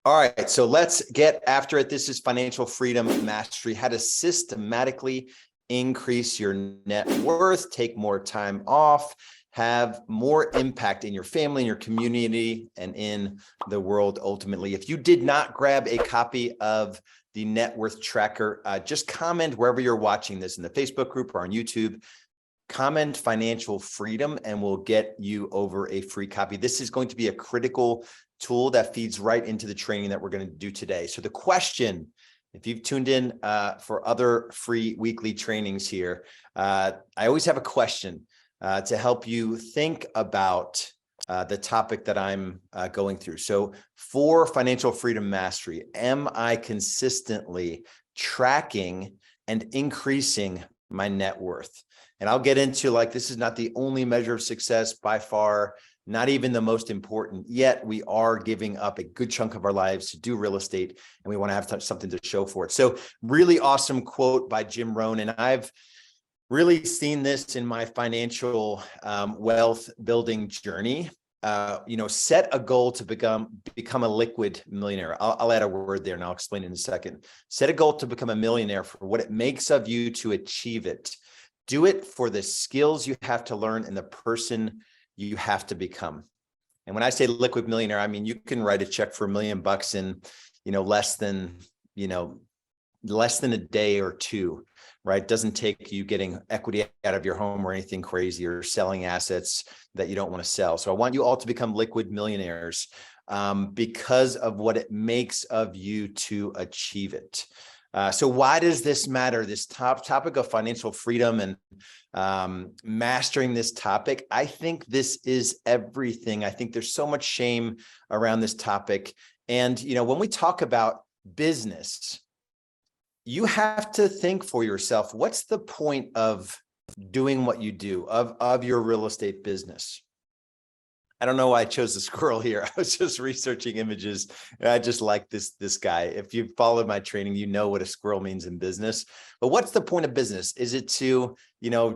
All right, so let's get after it. This is Financial Freedom Mastery, how to systematically increase your net worth, take more time off, have more impact in your family, in your community, and in the world ultimately. If you did not grab a copy of the net worth tracker, just comment wherever you're watching this in the Facebook group or on YouTube. Comment financial freedom and we'll get you over a free copy. This is going to be a critical tool that feeds right into the training that we're going to do today. So the question, if you've tuned in for other free weekly trainings here, I always have a question to help you think about the topic that I'm going through. So for financial freedom mastery, am I consistently tracking and increasing my net worth? And I'll get into, like, this is not the only measure of success by far, not even the most important, yet we are giving up a good chunk of our lives to do real estate, and we want to have something to show for it. So really awesome quote by Jim Rohn, and I've really seen this in my financial wealth building journey. Set a goal to become a liquid millionaire. I'll add a word there and I'll explain it in a second. Set a goal to become a millionaire for what it makes of you to achieve it. Do it for the skills you have to learn and the person you have to become. And when I say liquid millionaire, I mean, you can write a check for $1 million in, less than a day or two, right? It doesn't take you getting equity out of your home or anything crazy or selling assets that you don't want to sell. So I want you all to become liquid millionaires because of what it makes of you to achieve it. So why does this matter? This topic of financial freedom and mastering this topic, I think this is everything. I think there's so much shame around this topic. And, when we talk about business, you have to think for yourself, what's the point of doing what you do, of your real estate business? I don't know why I chose the squirrel here. I was just researching images. And I just like this guy. If you've followed my training, you know what a squirrel means in business. But what's the point of business? Is it to,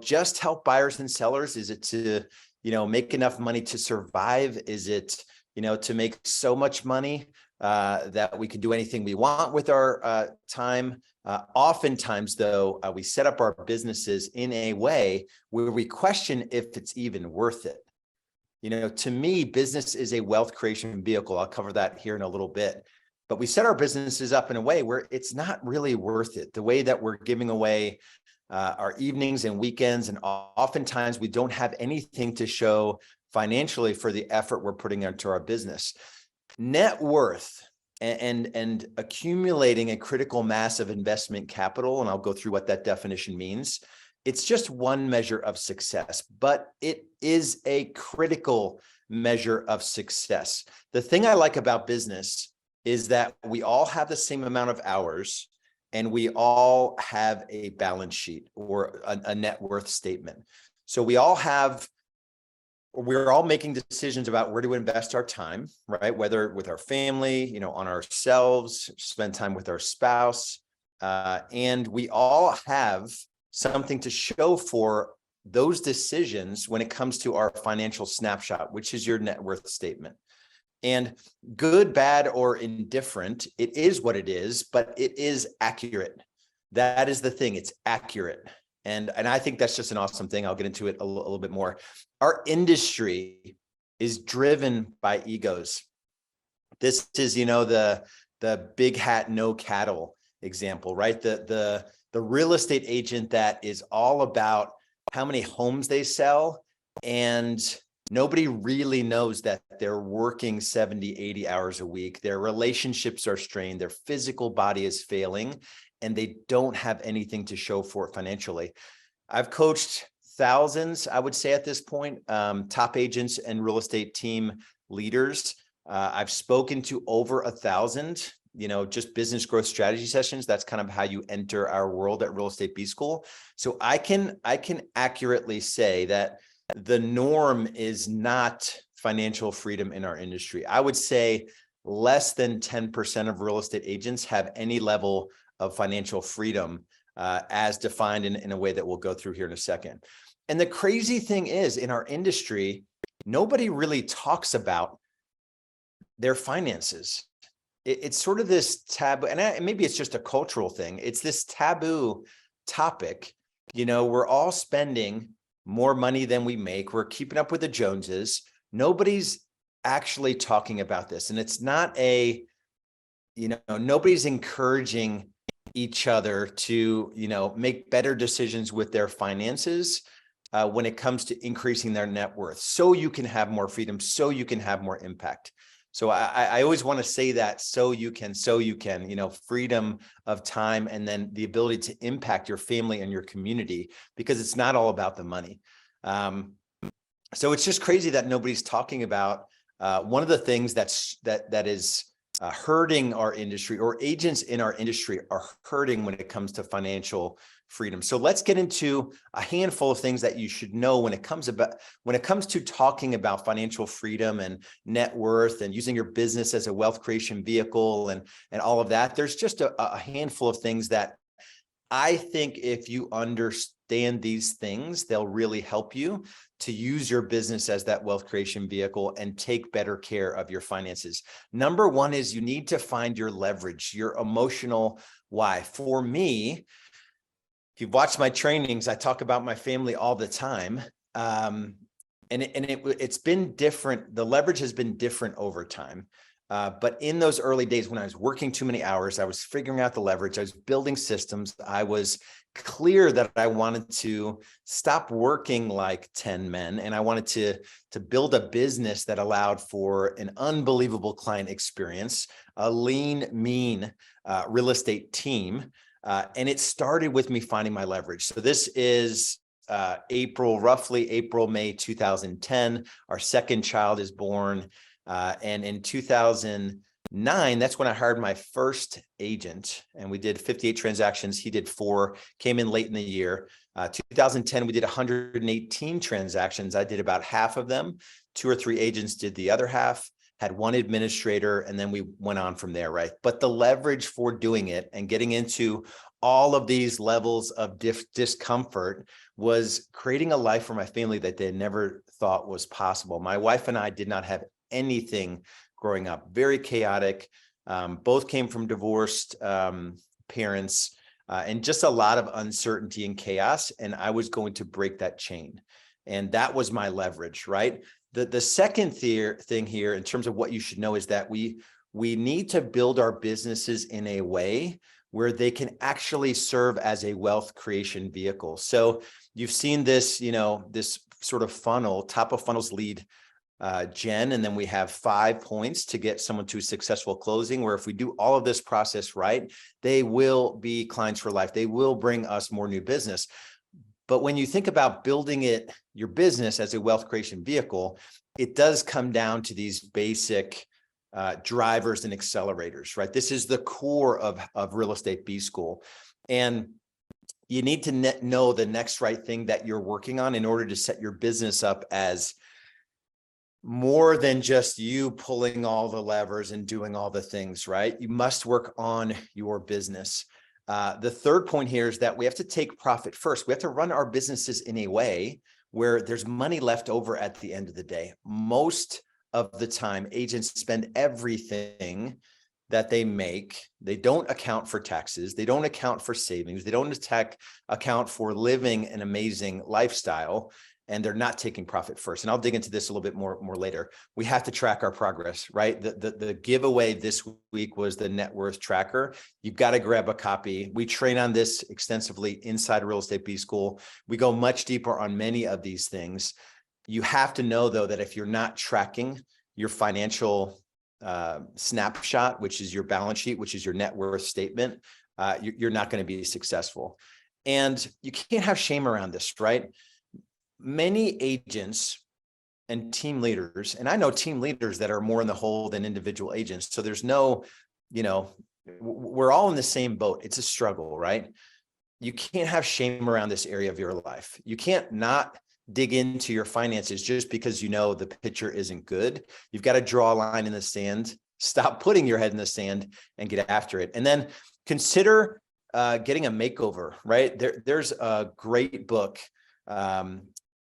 just help buyers and sellers? Is it to, make enough money to survive? Is it, to make so much money that we can do anything we want with our time? Oftentimes, though, we set up our businesses in a way where we question if it's even worth it. To me, business is a wealth creation vehicle. I'll cover that here in a little bit. But we set our businesses up in a way where it's not really worth it. The way that we're giving away our evenings and weekends, and oftentimes we don't have anything to show financially for the effort we're putting into our business. Net worth and accumulating a critical mass of investment capital, and I'll go through what that definition means. It's just one measure of success, but it is a critical measure of success. The thing I like about business is that we all have the same amount of hours and we all have a balance sheet or a net worth statement. So we're all making decisions about where to invest our time, right? Whether with our family, on ourselves, spend time with our spouse, and we all have something to show for those decisions when it comes to our financial snapshot, which is your net worth statement. And good, bad, or indifferent, it is what it is, but it is accurate. That is the thing, it's accurate. And I think that's just an awesome thing. I'll get into it a little bit more. Our industry is driven by egos. This is, the big hat, no cattle example, right? The real estate agent that is all about how many homes they sell, and nobody really knows that they're working 70, 80 hours a week. Their relationships are strained, their physical body is failing, and they don't have anything to show for it financially. I've coached thousands, I would say at this point, top agents and real estate team leaders. I've spoken to over 1,000, just business growth strategy sessions. That's kind of how you enter our world at Real Estate B School. So I can accurately say that the norm is not financial freedom in our industry. I would say less than 10% of real estate agents have any level of financial freedom as defined in a way that we'll go through here in a second. And the crazy thing is, in our industry, nobody really talks about their finances. it's sort of this taboo, and maybe it's just a cultural thing. It's this taboo topic. We're all spending more money than we make. We're keeping up with the Joneses. Nobody's actually talking about this. And it's not nobody's encouraging each other to, make better decisions with their finances when it comes to increasing their net worth, so you can have more freedom, so you can have more impact. So I always want to say that so you can, freedom of time, and then the ability to impact your family and your community, because it's not all about the money. So it's just crazy that nobody's talking about one of the things that is hurting our industry, or agents in our industry are hurting when it comes to financial freedom. So let's get into a handful of things that you should know when it comes to talking about financial freedom and net worth and using your business as a wealth creation vehicle and all of that. There's just a handful of things that I think if you understand these things, they'll really help you to use your business as that wealth creation vehicle and take better care of your finances. Number one is you need to find your leverage, your emotional why. For me, if you've watched my trainings, I talk about my family all the time. It's been different. The leverage has been different over time. But in those early days when I was working too many hours, I was figuring out the leverage, I was building systems, I was clear that I wanted to stop working like 10 men, and I wanted to build a business that allowed for an unbelievable client experience, a lean, mean real estate team. And it started with me finding my leverage. So this is roughly April, May 2010. Our second child is born. And in 2009, that's when I hired my first agent, and we did 58 transactions. He did 4, came in late in the year. 2010, we did 118 transactions. I did about half of them. 2 or 3 agents did the other half, had 1 administrator, and then we went on from there, right? But the leverage for doing it and getting into all of these levels of discomfort was creating a life for my family that they never thought was possible. My wife and I did not have anything growing up, very chaotic. Both came from divorced parents, and just a lot of uncertainty and chaos. And I was going to break that chain. And that was my leverage, right? The second thing here in terms of what you should know is that we need to build our businesses in a way where they can actually serve as a wealth creation vehicle. So you've seen this, this sort of funnel, top of funnels lead gen, and then we have 5 points to get someone to a successful closing, where if we do all of this process right, they will be clients for life. They will bring us more new business. But when you think about building your business as a wealth creation vehicle, it does come down to these basic drivers and accelerators, right? This is the core of Real Estate B School. And you need to know the next right thing that you're working on in order to set your business up as more than just you pulling all the levers and doing all the things, right? You must work on your business. The third point here is that we have to take profit first. We have to run our businesses in a way where there's money left over at the end of the day. Most of the time, agents spend everything that they make. They don't account for taxes. They don't account for savings. They don't account for living an amazing lifestyle. And they're not taking profit first. And I'll dig into this a little bit more later. We have to track our progress, right? The giveaway this week was the net worth tracker. You've got to grab a copy. We train on this extensively inside Real Estate B School. We go much deeper on many of these things. You have to know, though, that if you're not tracking your financial snapshot, which is your balance sheet, which is your net worth statement, you're not going to be successful. And you can't have shame around this, right? Many agents and team leaders, and I know team leaders that are more in the hole than individual agents. So there's no, we're all in the same boat. It's a struggle, right? You can't have shame around this area of your life. You can't not dig into your finances just because the picture isn't good. You've got to draw a line in the sand, stop putting your head in the sand and get after it. And then consider getting a makeover, right? There's a great book.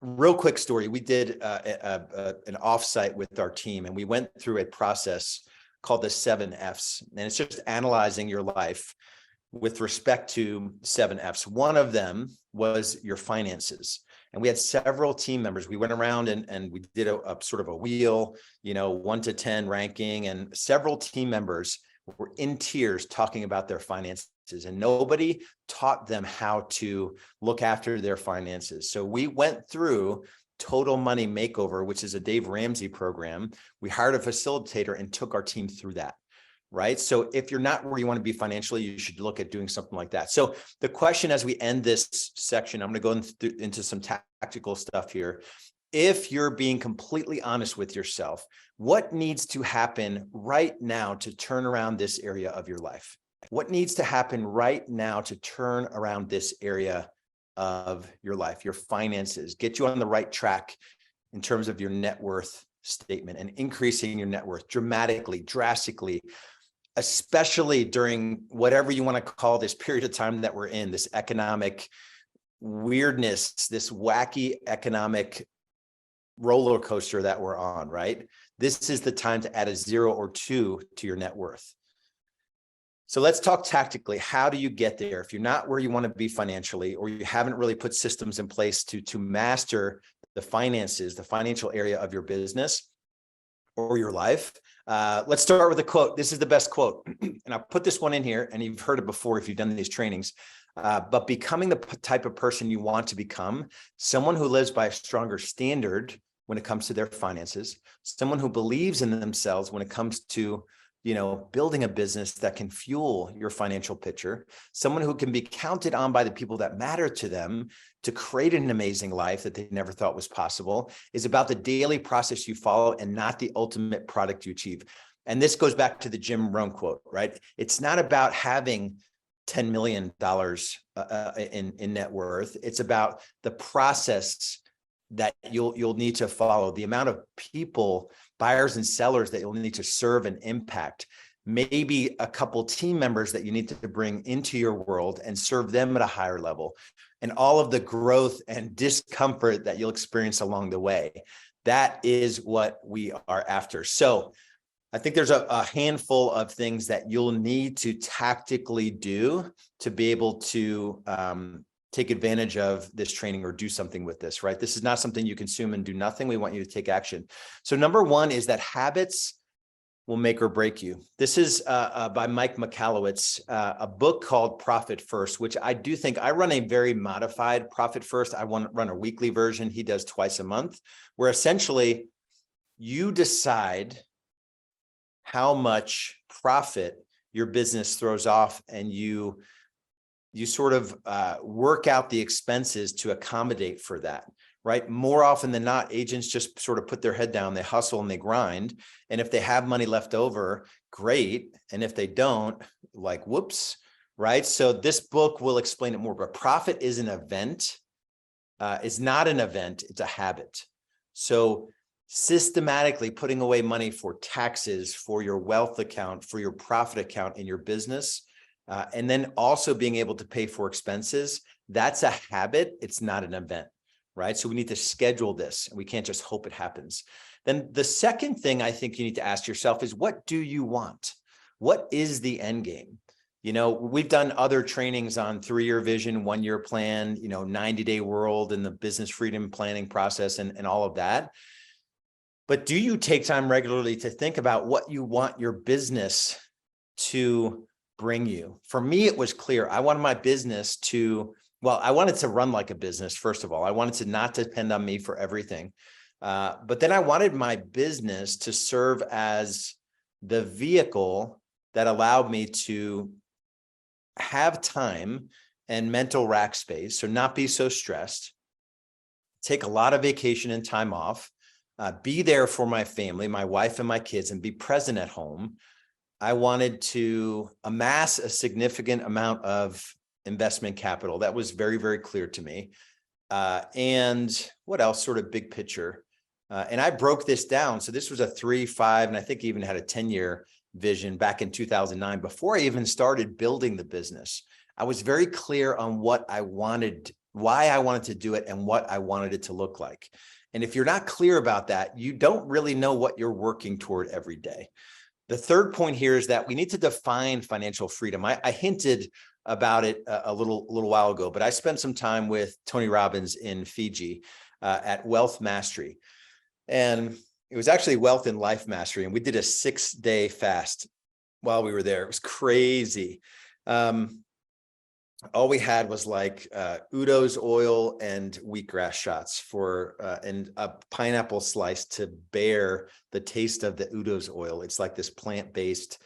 Real quick story. We did an offsite with our team, and we went through a process called the 7 F's. And it's just analyzing your life with respect to 7 F's. One of them was your finances. And we had several team members. We went around and we did a sort of a wheel, 1 to 10 ranking, and several team members were in tears talking about their finances, and nobody taught them how to look after their finances. So we went through Total Money Makeover, which is a Dave Ramsey program. We hired a facilitator and took our team through that. Right. So if you're not where you want to be financially, you should look at doing something like that. So the question as we end this section, I'm going to go into some tactical stuff here. If you're being completely honest with yourself, what needs to happen right now to turn around this area of your life? What needs to happen right now to turn around this area of your life, your finances, get you on the right track in terms of your net worth statement and increasing your net worth dramatically, drastically, especially during whatever you want to call this period of time that we're in, this economic weirdness, this wacky economic roller coaster that we're on, right? This is the time to add a 0 or 2 to your net worth. So let's talk tactically. How do you get there? If you're not where you want to be financially, or you haven't really put systems in place to master the finances, the financial area of your business or your life, let's start with a quote. This is the best quote. And I'll put this one in here, and you've heard it before if you've done these trainings. But becoming the type of person you want to become, someone who lives by a stronger standard when it comes to their finances, someone who believes in themselves when it comes to building a business that can fuel your financial picture, someone who can be counted on by the people that matter to them to create an amazing life that they never thought was possible, is about the daily process you follow and not the ultimate product you achieve. And this goes back to the Jim Rohn quote, right? It's not about having $10 million in net worth. It's about the process that you'll need to follow, the amount of people, buyers and sellers that you'll need to serve and impact, maybe a couple team members that you need to bring into your world and serve them at a higher level, and all of the growth and discomfort that you'll experience along the way. That is what we are after. So I think there's a handful of things that you'll need to tactically do to be able to take advantage of this training or do something with this, right? This is not something you consume and do nothing. We want you to take action. So number one is that habits will make or break you. This is by Mike Michalowicz, a book called Profit First, which I do think I run a very modified Profit First. I run a weekly version. He does twice a month, where essentially you decide how much profit your business throws off, and you sort of work out the expenses to accommodate for that, right? More often than not, agents just sort of put their head down, they hustle and they grind. And if they have money left over, great. And if they don't, like, whoops, right? So this book will explain it more, but profit is an event. It's not an event, it's a habit. So systematically putting away money for taxes, for your wealth account, for your profit account in your business, and then also being able to pay for expenses, that's a habit. It's not an event, right? So we need to schedule this, and we can't just hope it happens. Then the second thing I think you need to ask yourself is, what do you want? What is the end game? We've done other trainings on 3-year vision, 1-year plan, 90-day world and the business freedom planning process and all of that. But do you take time regularly to think about what you want your business to bring you? For me, it was clear. I wanted my business I wanted to run like a business, first of all. I wanted to not depend on me for everything. But then I wanted my business to serve as the vehicle that allowed me to have time and mental rack space, so not be so stressed, take a lot of vacation and time off, be there for my family, my wife and my kids, and be present at home. I wanted to amass a significant amount of investment capital. That was very, very clear to me. And what else? Sort of big picture. And I broke this down. So this was a 3, 5, and I think even had a 10-year vision back in 2009. Before I even started building the business, I was very clear on what I wanted, why I wanted to do it, and what I wanted it to look like. And if you're not clear about that, you don't really know what you're working toward every day. The third point here is that we need to define financial freedom. I hinted about it a little while ago, but I spent some time with Tony Robbins in Fiji at Wealth Mastery. And it was actually Wealth and Life Mastery. And we did a 6-day fast while we were there. It was crazy. All we had was like Udo's oil and wheatgrass shots for and a pineapple slice to bear the taste of the Udo's oil. It's like this plant-based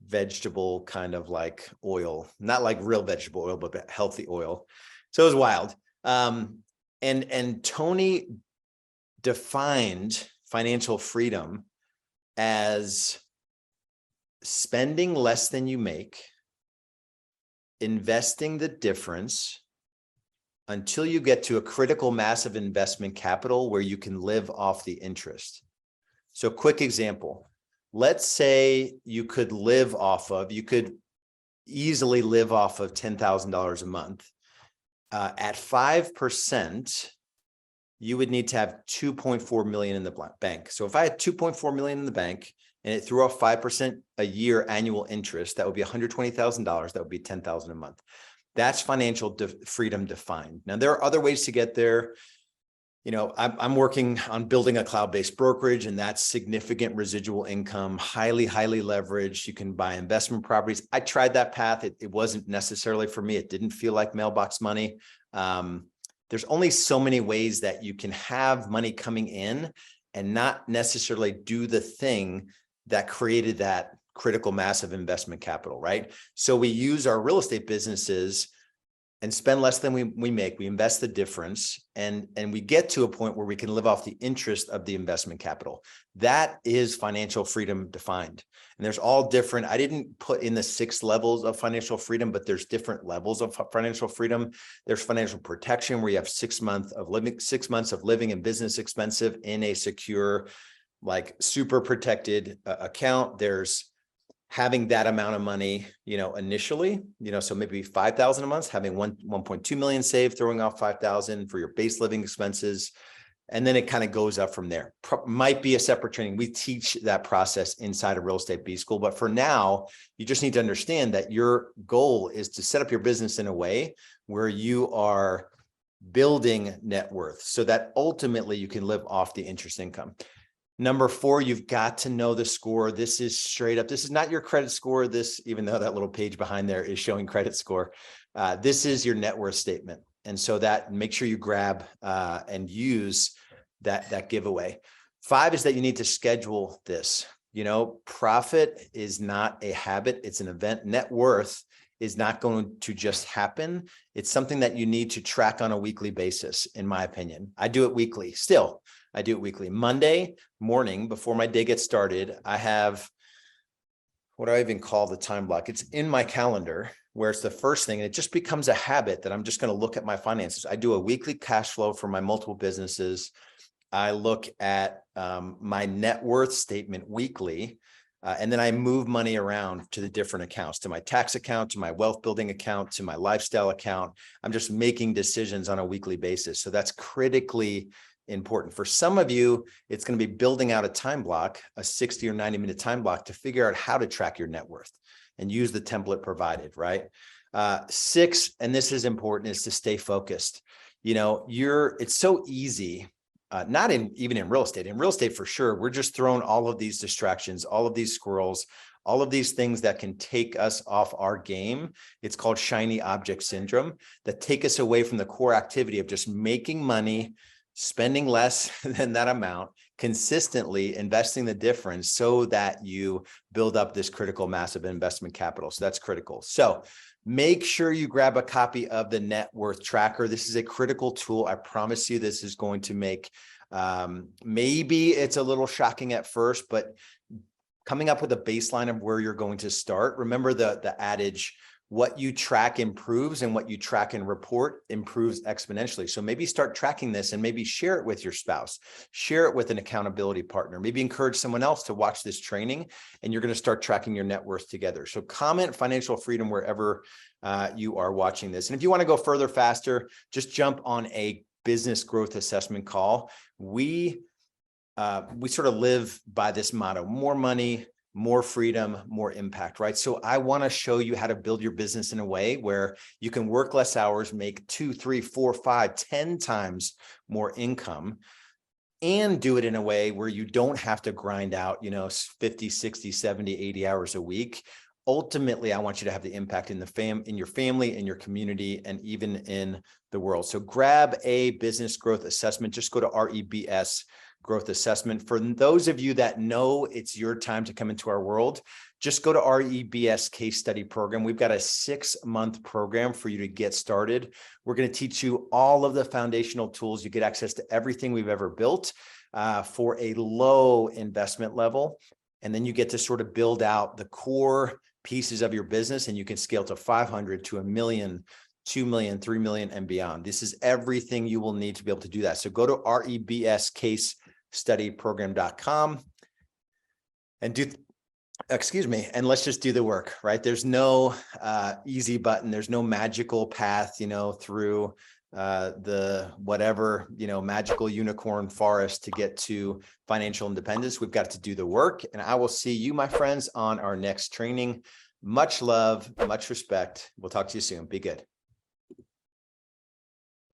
vegetable kind of like oil, not like real vegetable oil, but healthy oil. So it was wild. And Tony defined financial freedom as spending less than you make, investing the difference until you get to a critical mass of investment capital where you can live off the interest. So quick example, let's say you could easily live off of $10,000 a month. At 5%, you would need to have 2.4 million in the bank. So if I had 2.4 million in the bank and it threw off 5% a year annual interest, that would be $120,000. That would be $10,000 a month. That's financial freedom defined. Now, there are other ways to get there. You know, I'm working on building a cloud-based brokerage, and that's significant residual income, highly leveraged. You can buy investment properties. I tried that path. It wasn't necessarily for me. It didn't feel like mailbox money. There's only so many ways that you can have money coming in and not necessarily do the thing that created that critical mass of investment capital, right? So we use our real estate businesses and spend less than we make. We invest the difference, and we get to a point where we can live off the interest of the investment capital. That is financial freedom defined. And there's all different, I didn't put in the 6 levels of financial freedom, but there's different levels of financial freedom. There's financial protection, where you have 6 months of living and business expensive in a secure, like super protected account. There's having that amount of money, you know, initially, you know, so maybe 5,000 a month, having 1.2 million saved, throwing off 5,000 for your base living expenses. And then it kind of goes up from there. Might be a separate training. We teach that process inside of Real Estate B School. But for now, you just need to understand that your goal is to set up your business in a way where you are building net worth so that ultimately you can live off the interest income. Number 4, you've got to know the score. This is straight up. This is not your credit score. This, even though that little page behind there is showing credit score, this is your net worth statement. And so that, make sure you grab and use that giveaway. 5 is that you need to schedule this. You know, profit is not a habit. It's an event. Net worth is not going to just happen. It's something that you need to track on a weekly basis, in my opinion. I do it weekly still. I do it weekly. Monday morning, before my day gets started, I have, what do I even call the time block? It's in my calendar, where it's the first thing. And it just becomes a habit that I'm just going to look at my finances. I do a weekly cash flow for my multiple businesses. I look at my net worth statement weekly. And then I move money around to the different accounts, to my tax account, to my wealth building account, to my lifestyle account. I'm just making decisions on a weekly basis. So that's critically important. For some of you, it's going to be building out a time block, a 60 or 90-minute time block, to figure out how to track your net worth and use the template provided, right? 6, and this is important, is to stay focused. You know, it's so easy, not even in real estate. In real estate, for sure, we're just throwing all of these distractions, all of these squirrels, all of these things that can take us off our game. It's called shiny object syndrome, that take us away from the core activity of just making money, spending less than that amount, consistently investing the difference so that you build up this critical mass of investment capital. So that's critical. So make sure you grab a copy of the net worth tracker. This is a critical tool. I promise you, this is going to make, maybe it's a little shocking at first, but coming up with a baseline of where you're going to start. Remember the adage, what you track improves, and what you track and report improves exponentially. So maybe start tracking this and maybe share it with your spouse, share it with an accountability partner, maybe encourage someone else to watch this training, and you're going to start tracking your net worth together. So comment financial freedom wherever you are watching this. And if you want to go further, faster, just jump on a business growth assessment call. We sort of live by this motto: more money, more freedom, more impact, right? So I want to show you how to build your business in a way where you can work less hours, make 2, 3, 4, 5, 10 times more income, and do it in a way where you don't have to grind out, 50, 60, 70, 80 hours a week. Ultimately, I want you to have the impact in in your family, in your community, and even in the world. So grab a business growth assessment. Just go to REBS growth assessment. For those of you that know it's your time to come into our world, just go to REBS case study program. We've got a 6-month program for you to get started. We're going to teach you all of the foundational tools. You get access to everything we've ever built for a low investment level. And then you get to sort of build out the core pieces of your business, and you can scale to 500 to 1 million, 2 million, 3 million, and beyond. This is everything you will need to be able to do that. So go to rebscasestudyprogram.com and and let's just do the work, right? There's no easy button. There's no magical path, through the whatever, magical unicorn forest to get to financial independence. We've got to do the work, and I will see you, my friends, on our next training. Much love, much respect. We'll talk to you soon. Be good.